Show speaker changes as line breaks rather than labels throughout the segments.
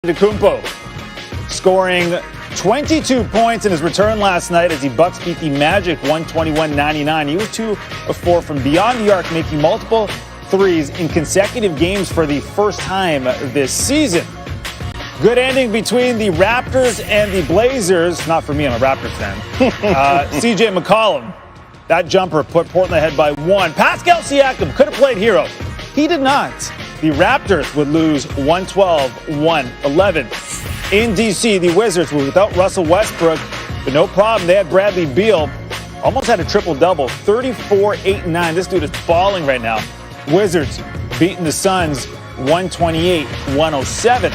Antetokounmpo scoring 22 points in his return last night as the Bucks beat the Magic 121-99. He was 2 of 4 from beyond the arc, making multiple threes in consecutive games for the first time this season. Good ending between the Raptors and the Blazers. Not for me, I'm a Raptors fan. CJ McCollum, that jumper put Portland ahead by 1. Pascal Siakam could have played hero. He did not. The Raptors would lose 112-111. In D.C., the Wizards were without Russell Westbrook, but no problem. They had Bradley Beal. Almost had a triple-double, 34-8-9. This dude is balling right now. Wizards beating the Suns 128-107.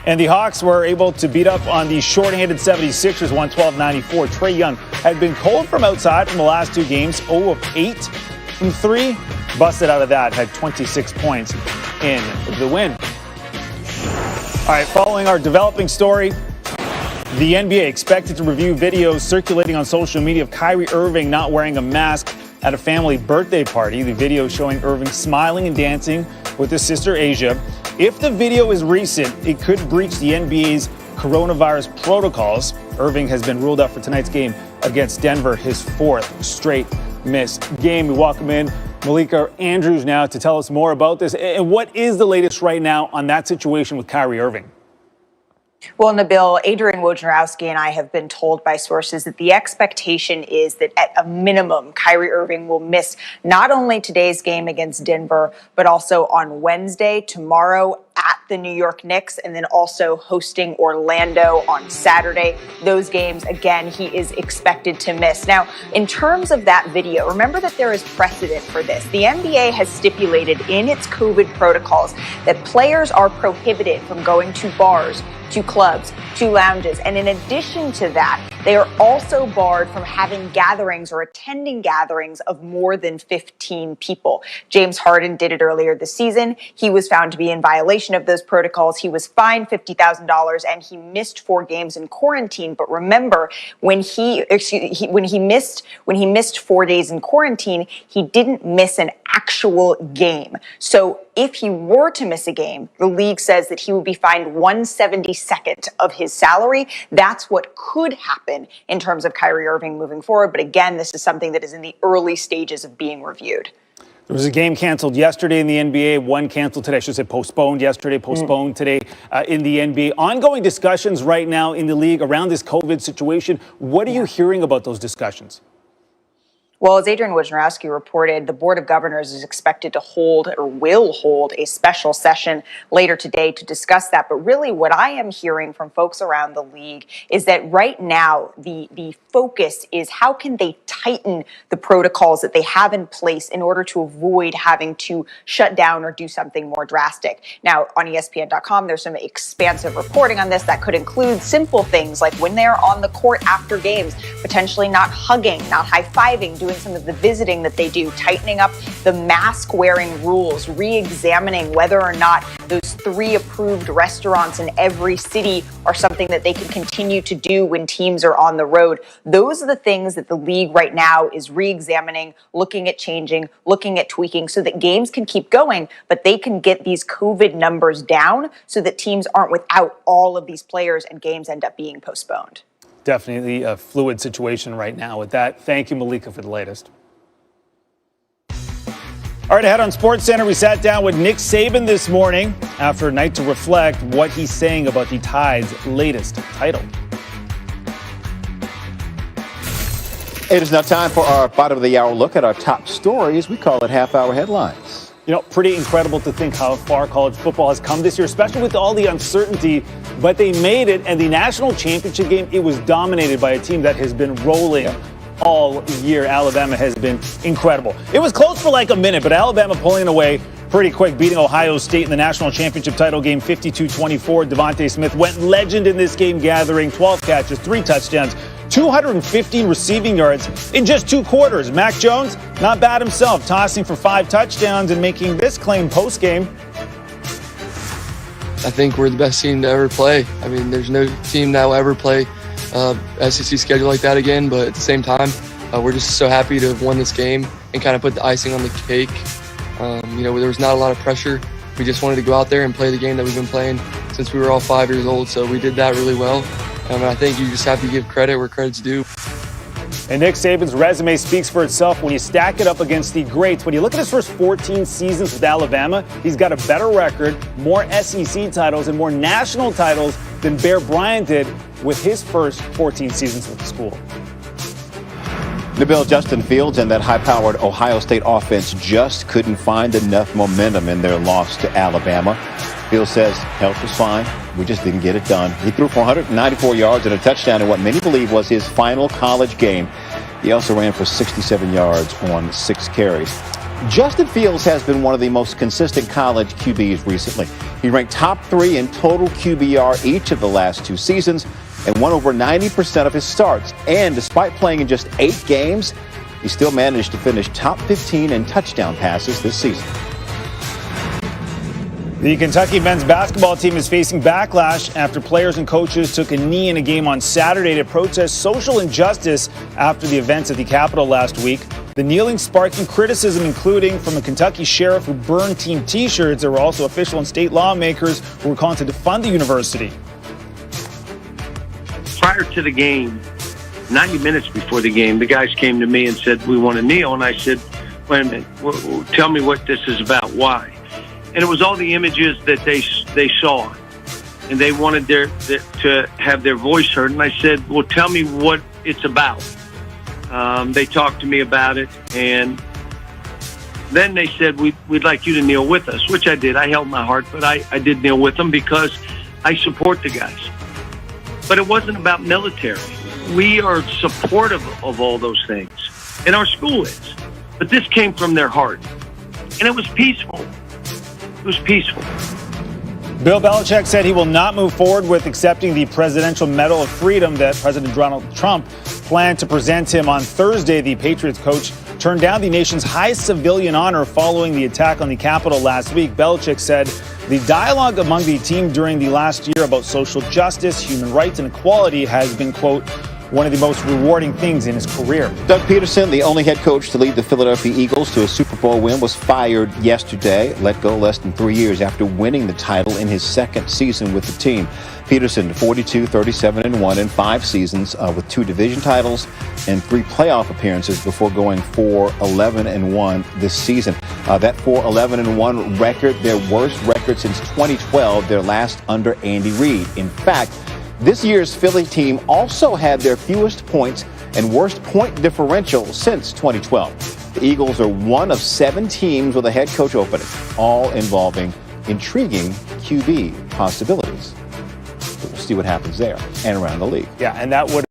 And the Hawks were able to beat up on the shorthanded 76ers 112-94. Trae Young had been cold from outside from the last 2 games, 0 of 8 from 3. Busted out of that, had 26 points in the win. All right, following our developing story, the NBA expected to review videos circulating on social media of Kyrie Irving not wearing a mask at a family birthday party. The video showing Irving smiling and dancing with his sister Asia. If the video is recent, it could breach the NBA's coronavirus protocols. Irving has been ruled out for tonight's game against Denver, his 4th straight missed game. We welcome in Malika Andrews now to tell us more about this. And what is the latest right now on that situation with Kyrie Irving?
Well, Nabil, Adrian Wojnarowski and I have been told by sources that the expectation is that at a minimum, Kyrie Irving will miss not only today's game against Denver, but also on Wednesday, tomorrow at the New York Knicks, and then also hosting Orlando on Saturday. Those games, again, he is expected to miss. Now, in terms of that video, remember that there is precedent for this. The NBA has stipulated in its COVID protocols that players are prohibited from going to bars, to clubs, to lounges. And in addition to that, they are also barred from having gatherings or attending gatherings of more than 15 people. James Harden did it earlier this season. He was found to be in violation of those protocols. He was fined $50,000 and he missed 4 games in quarantine. But remember, when he missed 4 days in quarantine, he didn't miss an actual game. So if he were to miss a game, the league says that he would be fined 1/72nd of his salary. That's what could happen in terms of Kyrie Irving moving forward. But again, this is something that is in the early stages of being reviewed.
There was a game canceled yesterday in the NBA, one canceled today. I should say postponed yesterday, postponed today in the NBA. Ongoing discussions right now in the league around this COVID situation. What are you hearing about those discussions?
Well, as Adrian Wojnarowski reported, the Board of Governors is expected to hold or will hold a special session later today to discuss that. But really what I am hearing from folks around the league is that right now the focus is how can they tighten the protocols that they have in place in order to avoid having to shut down or do something more drastic. Now, on ESPN.com, there's some expansive reporting on this that could include simple things like when they're on the court after games, potentially not hugging, not high-fiving, doing some of the visiting that they do, tightening up the mask wearing rules, re-examining whether or not those 3 approved restaurants in every city are something that they can continue to do when teams are on the road. Those are the things that the league right now is re-examining, looking at changing, looking at tweaking so that games can keep going, but they can get these COVID numbers down so that teams aren't without all of these players and games end up being postponed.
Definitely a fluid situation right now with that. Thank you, Malika, for the latest. All right, ahead on SportsCenter, we sat down with Nick Saban this morning after a night to reflect what he's saying about the Tide's latest title.
It is now time for our bottom of the hour look at our top stories. We call it half-hour headlines.
You know, pretty incredible to think how far college football has come this year, especially with all the uncertainty. But they made it, and the national championship game, it was dominated by a team that has been rolling all year. Alabama has been incredible. It was close for like a minute, but Alabama pulling away pretty quick, beating Ohio State in the national championship title game 52-24. Devontae Smith went legend in this game, gathering 12 catches, 3 touchdowns, 215 receiving yards in just 2 quarters. Mac Jones, not bad himself, tossing for 5 touchdowns and making this claim post-game.
I think we're the best team to ever play. I mean, there's no team that will ever play SEC schedule like that again, but at the same time, we're just so happy to have won this game and kind of put the icing on the cake. There was not a lot of pressure. We just wanted to go out there and play the game that we've been playing since we were all 5 years old. So we did that really well. And I think you just have to give credit where credit's due.
And Nick Saban's resume speaks for itself when you stack it up against the greats. When you look at his first 14 seasons with Alabama, he's got a better record, more SEC titles, and more national titles than Bear Bryant did with his first 14 seasons with the school.
Nabil, Justin Fields and that high-powered Ohio State offense just couldn't find enough momentum in their loss to Alabama. Fields says health was fine. We just didn't get it done. He threw for 194 yards and a touchdown in what many believe was his final college game. He also ran for 67 yards on 6 carries. Justin Fields has been one of the most consistent college QBs recently. He ranked top 3 in total QBR each of the last 2 seasons and won over 90% of his starts. And despite playing in just 8 games, he still managed to finish top 15 in touchdown passes this season.
The Kentucky men's basketball team is facing backlash after players and coaches took a knee in a game on Saturday to protest social injustice after the events at the Capitol last week. The kneeling sparking criticism, including from a Kentucky sheriff who burned team T-shirts. There were also official and state lawmakers who were calling to defund the university.
Prior to the game, 90 minutes before the game, the guys came to me and said, "We want to kneel." And I said, "Wait a minute, tell me what this is about, why?" And it was all the images that they saw, and they wanted to have their voice heard. And I said, "Well, tell me what it's about." They talked to me about it, and then they said, we'd like you to kneel with us, which I did. I held my heart, but I did kneel with them because I support the guys. But it wasn't about military. We are supportive of all those things, and our school is. But this came from their heart, and it was peaceful. It was peaceful.
Bill Belichick said he will not move forward with accepting the Presidential Medal of Freedom that President Donald Trump planned to present him on Thursday. The Patriots coach turned down the nation's highest civilian honor following the attack on the Capitol last week. Belichick said the dialogue among the team during the last year about social justice, human rights, and equality has been, quote, one of the most rewarding things in his career.
Doug Peterson, the only head coach to lead the Philadelphia Eagles to a Super Bowl win, was fired yesterday, let go less than 3 years after winning the title in his second season with the team. Peterson, 42, 37-1 in 5 seasons with 2 division titles and 3 playoff appearances before going 4-11-1 this season. That 4-11-1 record, their worst record since 2012, their last under Andy Reid. In fact, this year's Philly team also had their fewest points and worst point differential since 2012. The Eagles are one of 7 teams with a head coach opening, all involving intriguing QB possibilities. So we'll see what happens there and around the league.
Yeah, and that would